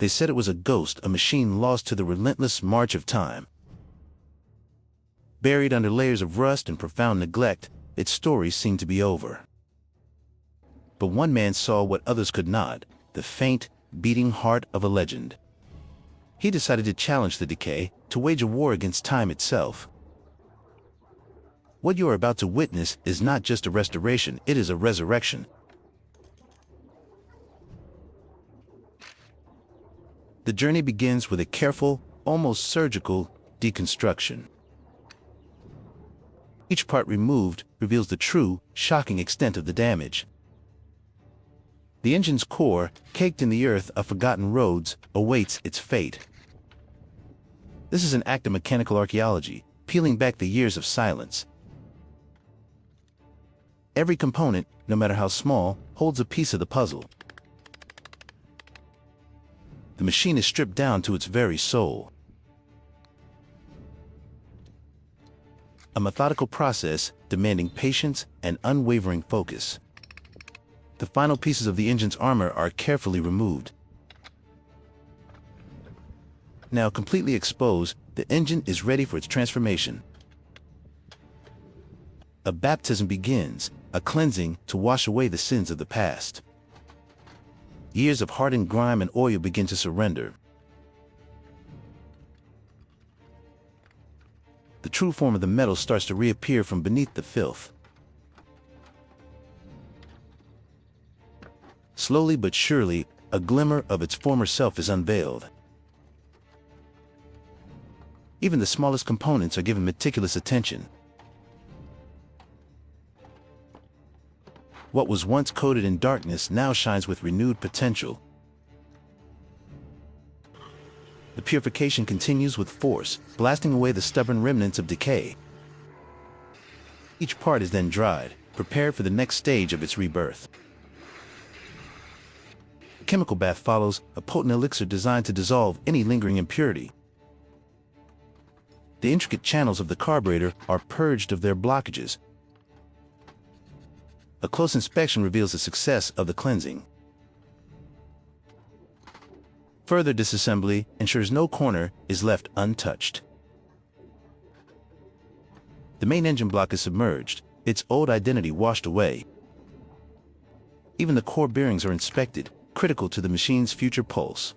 They said it was a ghost, a machine lost to the relentless march of time. Buried under layers of rust and profound neglect, its story seemed to be over. But one man saw what others could not, the faint, beating heart of a legend. He decided to challenge the decay, to wage a war against time itself. What you are about to witness is not just a restoration, it is a resurrection. The journey begins with a careful, almost surgical, deconstruction. Each part removed reveals the true, shocking extent of the damage. The engine's core, caked in the earth of forgotten roads, awaits its fate. This is an act of mechanical archaeology, peeling back the years of silence. Every component, no matter how small, holds a piece of the puzzle. The machine is stripped down to its very soul. A methodical process demanding patience and unwavering focus. The final pieces of the engine's armor are carefully removed. Now completely exposed, the engine is ready for its transformation. A baptism begins, a cleansing to wash away the sins of the past. Years of hardened grime and oil begin to surrender. The true form of the metal starts to reappear from beneath the filth. Slowly but surely, a glimmer of its former self is unveiled. Even the smallest components are given meticulous attention. What was once coated in darkness now shines with renewed potential. The purification continues with force, blasting away the stubborn remnants of decay. Each part is then dried, prepared for the next stage of its rebirth. A chemical bath follows, a potent elixir designed to dissolve any lingering impurity. The intricate channels of the carburetor are purged of their blockages. A close inspection reveals the success of the cleansing. Further disassembly ensures no corner is left untouched. The main engine block is submerged, its old identity washed away. Even the core bearings are inspected, critical to the machine's future pulse.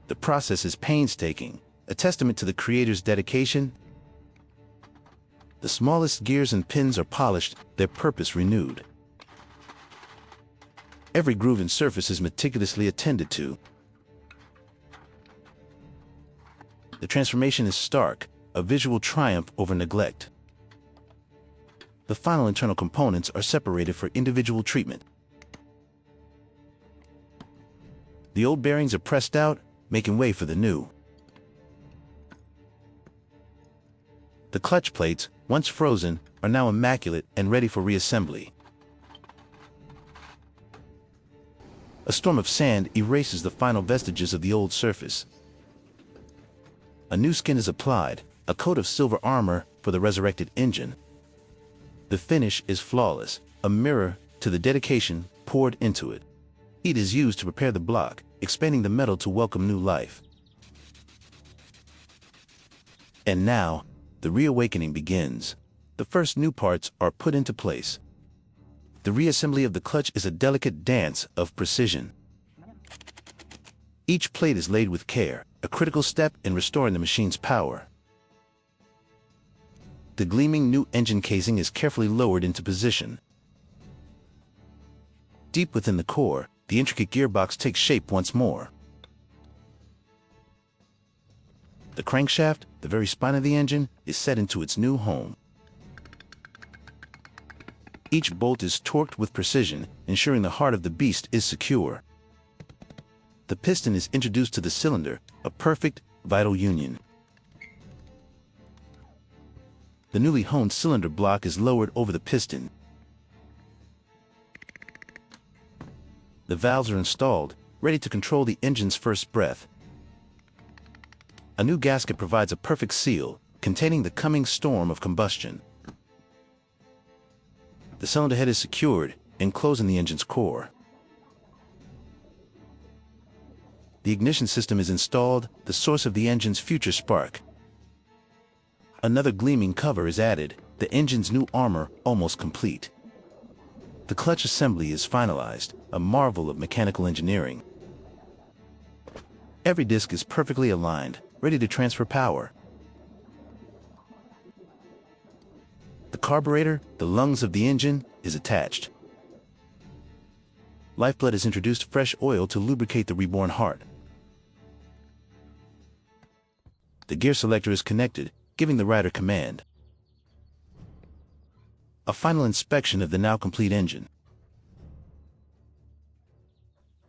The process is painstaking, a testament to the creator's dedication. The smallest gears and pins are polished, their purpose renewed. Every groove and surface is meticulously attended to. The transformation is stark, a visual triumph over neglect. The final internal components are separated for individual treatment. The old bearings are pressed out, making way for the new. The clutch plates, once frozen, are now immaculate and ready for reassembly. A storm of sand erases the final vestiges of the old surface. A new skin is applied, a coat of silver armor for the resurrected engine. The finish is flawless, a mirror to the dedication poured into it. Heat is used to prepare the block, expanding the metal to welcome new life. And now, the reawakening begins. The first new parts are put into place. The reassembly of the clutch is a delicate dance of precision. Each plate is laid with care, a critical step in restoring the machine's power. The gleaming new engine casing is carefully lowered into position. Deep within the core, the intricate gearbox takes shape once more. The crankshaft, the very spine of the engine, is set into its new home. Each bolt is torqued with precision, ensuring the heart of the beast is secure. The piston is introduced to the cylinder, a perfect, vital union. The newly honed cylinder block is lowered over the piston. The valves are installed, ready to control the engine's first breath. A new gasket provides a perfect seal, containing the coming storm of combustion. The cylinder head is secured, enclosing the engine's core. the ignition system is installed, the source of the engine's future spark. Another gleaming cover is added, the engine's new armor almost complete. The clutch assembly is finalized, a marvel of mechanical engineering. Every disc is perfectly aligned, ready to transfer power. The carburetor, the lungs of the engine, is attached. Lifeblood has introduced fresh oil to lubricate the reborn heart. The gear selector is connected, giving the rider command. A final inspection of the now complete engine.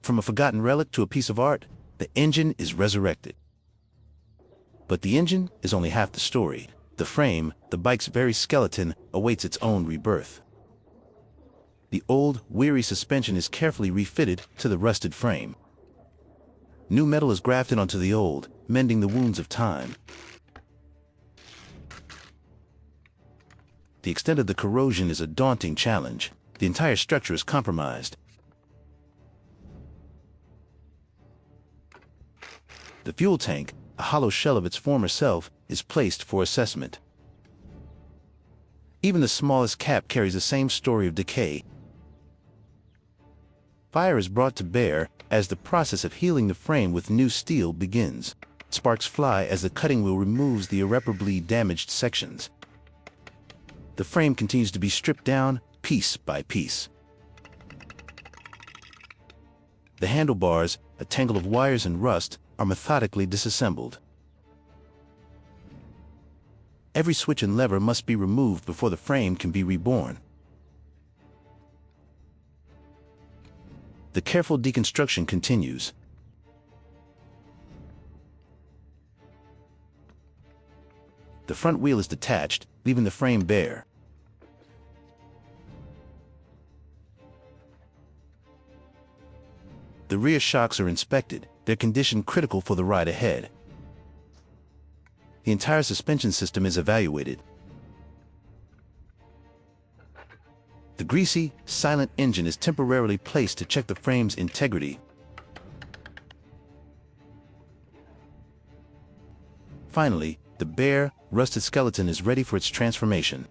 From a forgotten relic to a piece of art, the engine is resurrected. But the engine is only half the story. The frame, the bike's very skeleton, awaits its own rebirth. The old, weary suspension is carefully refitted to the rusted frame. New metal is grafted onto the old, mending the wounds of time. The extent of the corrosion is a daunting challenge. The entire structure is compromised. The fuel tank, a hollow shell of its former self, is placed for assessment. Even the smallest cap carries the same story of decay. Fire is brought to bear as the process of healing the frame with new steel begins. Sparks fly as the cutting wheel removes the irreparably damaged sections. The frame continues to be stripped down, piece by piece. The handlebars, a tangle of wires and rust, are methodically disassembled. Every switch and lever must be removed before the frame can be reborn. The careful deconstruction continues. The front wheel is detached, leaving the frame bare. The rear shocks are inspected, their condition critical for the ride ahead. The entire suspension system is evaluated. The greasy, silent engine is temporarily placed to check the frame's integrity. Finally, the bare, rusted skeleton is ready for its transformation.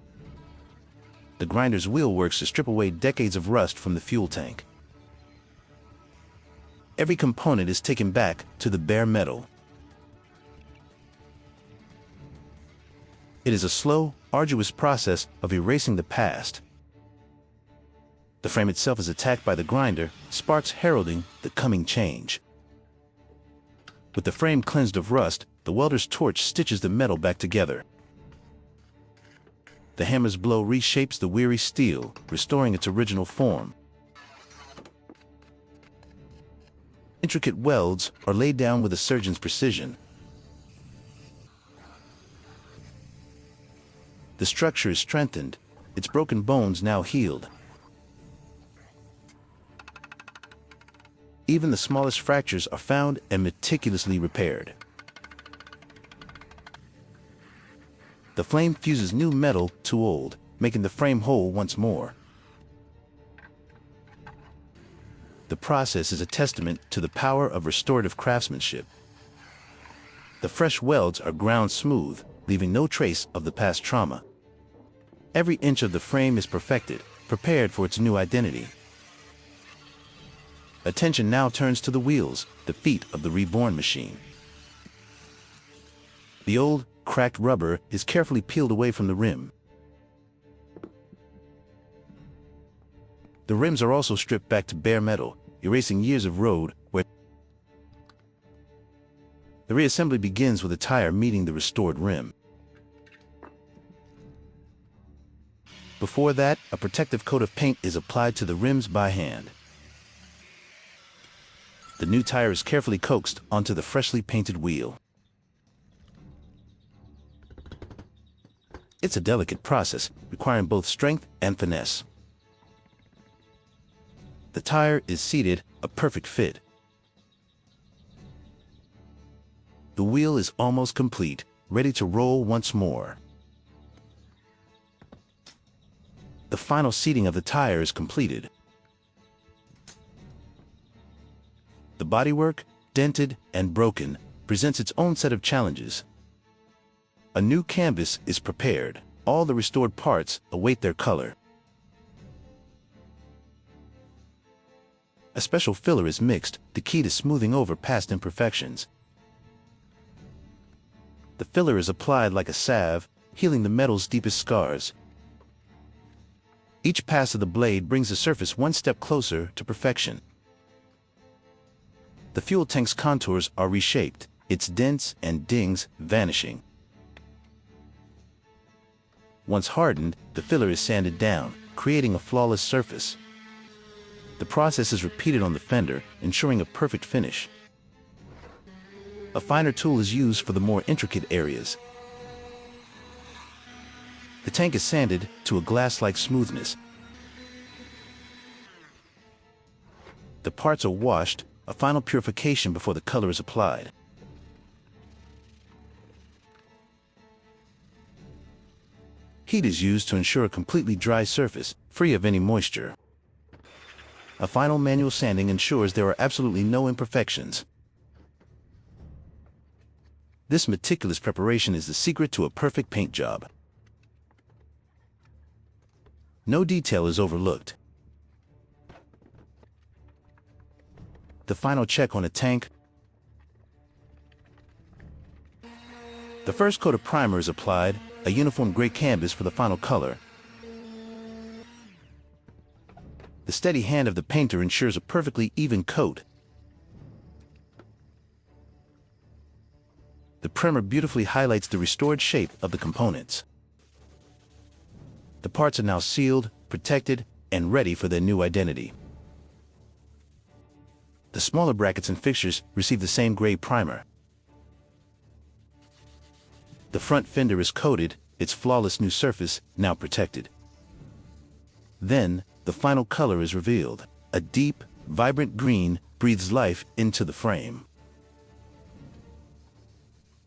The grinder's wheel works to strip away decades of rust from the fuel tank. Every component is taken back to the bare metal. It is a slow, arduous process of erasing the past. The frame itself is attacked by the grinder, sparks heralding the coming change. With the frame cleansed of rust, the welder's torch stitches the metal back together. The hammer's blow reshapes the weary steel, restoring its original form. Intricate welds are laid down with a surgeon's precision. The structure is strengthened, its broken bones now healed. Even the smallest fractures are found and meticulously repaired. The flame fuses new metal to old, making the frame whole once more. The process is a testament to the power of restorative craftsmanship. The fresh welds are ground smooth, leaving no trace of the past trauma. Every inch of the frame is perfected, prepared for its new identity. Attention now turns to the wheels, the feet of the reborn machine. The old, cracked rubber is carefully peeled away from the rim. The rims are also stripped back to bare metal, erasing years of road wear. The reassembly begins with a tire meeting the restored rim. Before that, a protective coat of paint is applied to the rims by hand. The new tire is carefully coaxed onto the freshly painted wheel. It's a delicate process, requiring both strength and finesse. The tire is seated, a perfect fit. The wheel is almost complete, ready to roll once more. The final seating of the tire is completed. The bodywork, dented, and broken, presents its own set of challenges. A new canvas is prepared. All the restored parts await their color. A special filler is mixed, the key to smoothing over past imperfections. The filler is applied like a salve, healing the metal's deepest scars. Each pass of the blade brings the surface one step closer to perfection. The fuel tank's contours are reshaped, its dents and dings vanishing. Once hardened, the filler is sanded down, creating a flawless surface. The process is repeated on the fender, ensuring a perfect finish. A finer tool is used for the more intricate areas. The tank is sanded to a glass-like smoothness. The parts are washed, a final purification before the color is applied. Heat is used to ensure a completely dry surface, free of any moisture. A final manual sanding ensures there are absolutely no imperfections. This meticulous preparation is the secret to a perfect paint job. No detail is overlooked. The final check on a tank. The first coat of primer is applied, a uniform gray canvas for the final color. The steady hand of the painter ensures a perfectly even coat. The primer beautifully highlights the restored shape of the components. The parts are now sealed, protected, and ready for their new identity. The smaller brackets and fixtures receive the same gray primer. The front fender is coated, its flawless new surface now protected. Then, the final color is revealed. A deep, vibrant green breathes life into the frame.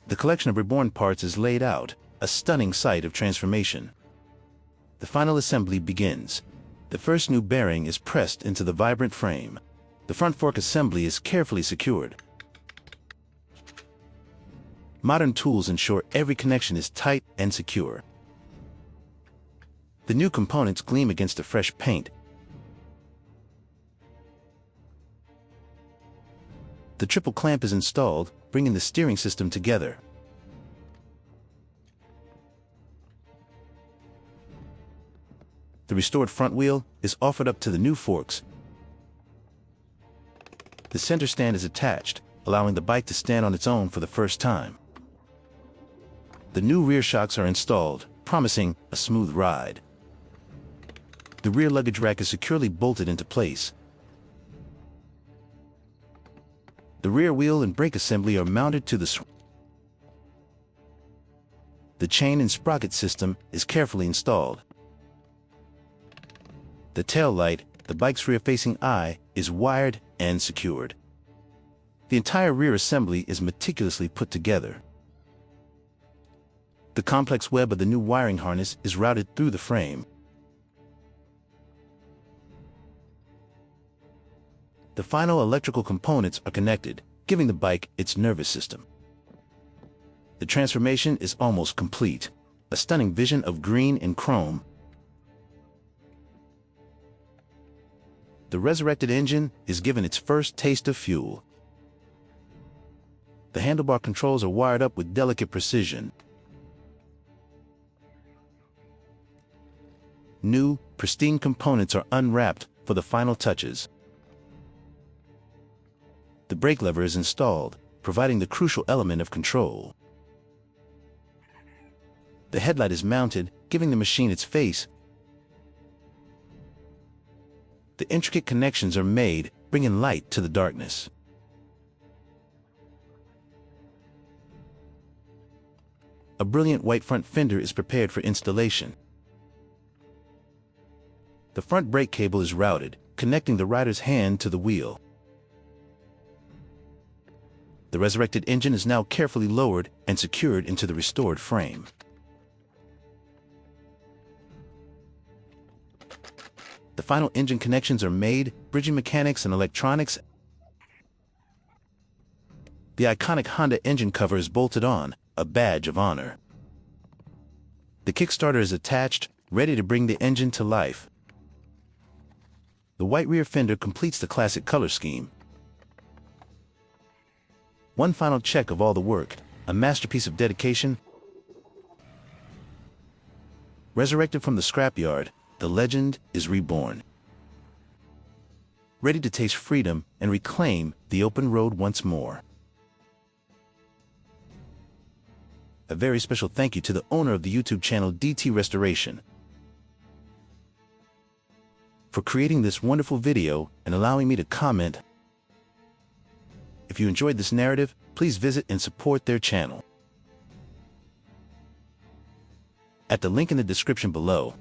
The collection of reborn parts is laid out, a stunning sight of transformation. The final assembly begins. The first new bearing is pressed into the vibrant frame. The front fork assembly is carefully secured. Modern tools ensure every connection is tight and secure. The new components gleam against the fresh paint. The triple clamp is installed, bringing the steering system together. The restored front wheel is offered up to the new forks. The center stand is attached, allowing the bike to stand on its own for the first time. The new rear shocks are installed, promising a smooth ride. The rear luggage rack is securely bolted into place. The rear wheel and brake assembly are mounted to the chain and sprocket system is carefully installed. The tail light, the bike's rear-facing eye, is wired and secured. The entire rear assembly is meticulously put together. The complex web of the new wiring harness is routed through the frame. The final electrical components are connected, giving the bike its nervous system. The transformation is almost complete, a stunning vision of green and chrome. The resurrected engine is given its first taste of fuel. The handlebar controls are wired up with delicate precision. New, pristine components are unwrapped for the final touches. The brake lever is installed, providing the crucial element of control. The headlight is mounted, giving the machine its face. The intricate connections are made, bringing light to the darkness. A brilliant white front fender is prepared for installation. The front brake cable is routed, connecting the rider's hand to the wheel. The resurrected engine is now carefully lowered and secured into the restored frame. The final engine connections are made, bridging mechanics and electronics. The iconic Honda engine cover is bolted on, a badge of honor. The Kickstarter is attached, ready to bring the engine to life. The white rear fender completes the classic color scheme. One final check of all the work, a masterpiece of dedication. Resurrected from the scrapyard, the legend is reborn. Ready to taste freedom and reclaim the open road once more. A very special thank you to the owner of the YouTube channel DT Restoration for creating this wonderful video and allowing me to comment. If you enjoyed this narrative, please visit and support their channel at the link in the description below.